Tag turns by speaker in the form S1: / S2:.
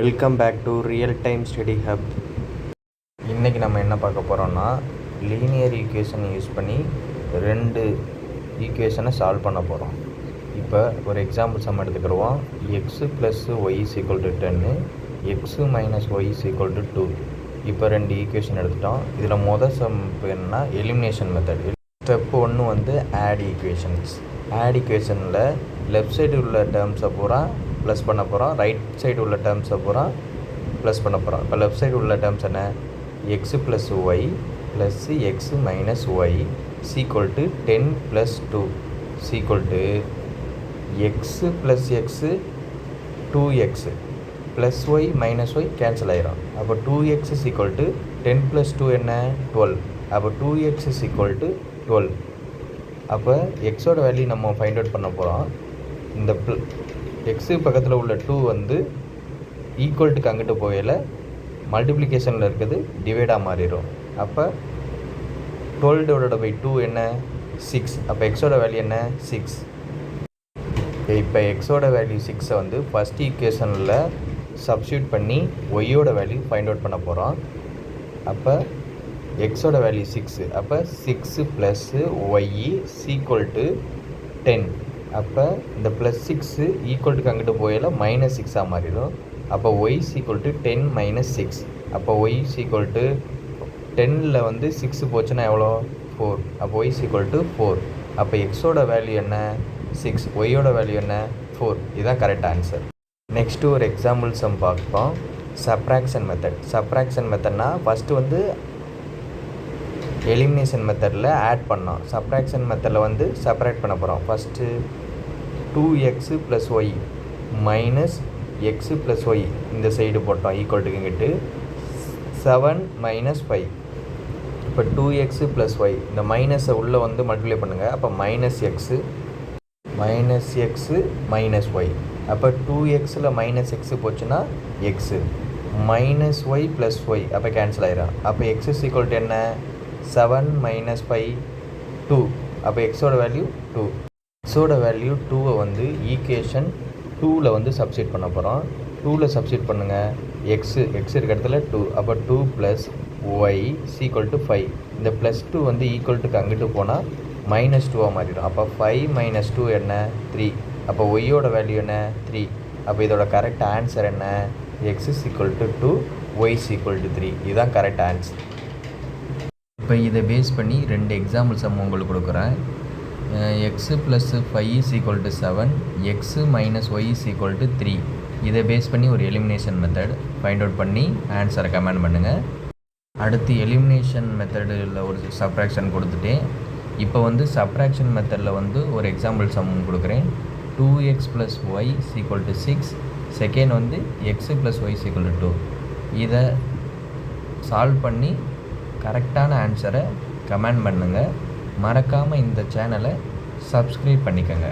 S1: Welcome back to real time study hub. இன்றைக்கி நம்ம என்ன பார்க்க போகிறோம்னா லீனியர் ஈக்குவேஷனை யூஸ் பண்ணி ரெண்டு ஈக்குவேஷனை சால்வ் பண்ண போகிறோம். இப்போ ஒரு எக்ஸாம்பிள் சம் எடுத்துக்கிடுவோம். X plus y is equal to 10, x minus y is equal to 2. இப்போ ரெண்டு ஈக்குவேஷன் எடுத்துட்டோம். இதில் மொதல் சம் என்னன்னா எலிமினேஷன் மெத்தட். ஸ்டெப் 1 வந்து ஆட் ஈக்குவேஷன்ஸ். ஆட் ஈக்குவேஷனில் லெஃப்ட் சைடு உள்ள டேர்ம்ஸை பூரா ப்ளஸ் பண்ண போகிறோம், ரைட் சைடு உள்ள டேர்ம்ஸை பூரா ப்ளஸ் பண்ண போகிறோம். இப்போ லெஃப்ட் சைடு உள்ள டேர்ம்ஸ் என்ன? X plus y plus x minus y equal to 10 + 2 equal to x plus x 2x plus y minus y cancel ஆகிரும். அப்போ 2x சீக்குவல் டு 10 + 2 என்ன? 12. அப்போ 2x சீக்குவல் டு 12. அப்போ எக்ஸோட வேல்யூ நம்ம ஃபைண்ட் அவுட் பண்ண போகிறோம். இந்த எக்ஸு பக்கத்தில் உள்ள 2 வந்து ஈக்குவல்ட்டுக்கு அங்கிட்டு போகல மல்டிப்ளிகேஷனில் இருக்குது டிவைடாக மாறிடும். அப்போ 12/2 என்ன? 6. அப்போ எக்ஸோட வேல்யூ என்ன? 6. இப்போ எக்ஸோட வேல்யூ 6 வந்து ஃபஸ்ட் ஈக்குவேஷனில் சப்ஸ்டியூட் பண்ணி ஒய்யோட வேல்யூ ஃபைண்ட் அவுட் பண்ண போகிறோம். அப்போ எக்ஸோட வேல்யூ 6. அப்போ 6 + ஒய் சீக்குவல் டு 10. அப்போ இந்த +6 ஈக்குவல்ட்டுக்கு அங்கிட்டு போயில -6 மாறிடும். அப்போ ஒய் சீக்குவல் டு 10 - 6. அப்போ ஒய் சீக்குவல் டு 10ல் வந்து 6 போச்சுன்னா எவ்வளோ? 4. அப்போ ஒய் சீக்குவல் டு 4. அப்போ எக்ஸோட வேல்யூ என்ன? 6. ஒய்யோட வேல்யூ என்ன? 4. இதுதான் கரெக்ட் ஆன்சர். நெக்ஸ்ட்டு ஒரு எக்ஸாம்பிள் சம் பார்ப்போம். Subtraction method. சப்ராக்ஷன் மெத்தட்னா ஃபஸ்ட்டு வந்து எலிமினேஷன் மெத்தடில் ஆட் பண்ணோம். சப்ராக்ஷன் மெத்தடில் வந்து செப்பரேட் பண்ண போகிறோம். First 2x + y minus x + y இந்த சைடு போட்டோம் ஈக்குவல்ட்டுக்கு இங்கிட்டு 7 - 5. இப்போ 2x + y இந்த மைனஸை உள்ளே வந்து மல்டிப்ளை பண்ணுங்கள். அப்போ -x -y. அப்போ 2xல் -x போச்சுன்னா x -y + y அப்போ கேன்சல் ஆகிடும். அப்போ x = என்ன? 7 - 5 2. அப்போ எக்ஸோட வேல்யூ 2. எக்ஸோட வேல்யூ 2வை வந்து ஈக்குவேஷன் 2ல் வந்து சப்ஸ்டியூட் பண்ண போகிறோம். 2ல் சப்ஸ்டியூட் பண்ணுங்கள். எக்ஸ் இருக்க இடத்துல 2. அப்போ 2 + y = 5. இந்த +2 வந்து ஈக்குவல்ட்டுக்கு அங்கிட்டு போனால் -2 மாறிடும். அப்போ 5 - 2 என்ன? 3. அப்போ ஒய்யோட வேல்யூ என்ன? 3. அப்போ இதோட கரெக்ட் ஆன்சர் என்ன? x = 2, y = 3. இதுதான் கரெக்ட் ஆன்சர். இப்போ இதை பேஸ் பண்ணி ரெண்டு எக்ஸாம்பிள் சம் உங்களுக்கு கொடுக்குறேன். X plus 5 = 7, x minus y = 3. இதை பேஸ் பண்ணி ஒரு எலிமினேஷன் மெத்தட் ஃபைண்ட் அவுட் பண்ணி ஆன்சரை கமெண்ட் பண்ணுங்கள். அடுத்து எலிமினேஷன் மெத்தடில் ஒரு சப்ராக்ஷன் கொடுத்துட்டேன். இப்போ வந்து சப்ராக்ஷன் மெத்தடில் வந்து ஒரு எக்ஸாம்பிள் சம் கொடுக்குறேன். 2x + y = 6, செகண்ட் வந்து x + y = 2. இதை சால்வ் பண்ணி கரெக்டான ஆன்சரை கமெண்ட் பண்ணுங்கள். மறக்காமல் இந்த சேனலை சப்ஸ்கிரைப் பண்ணிக்கோங்க.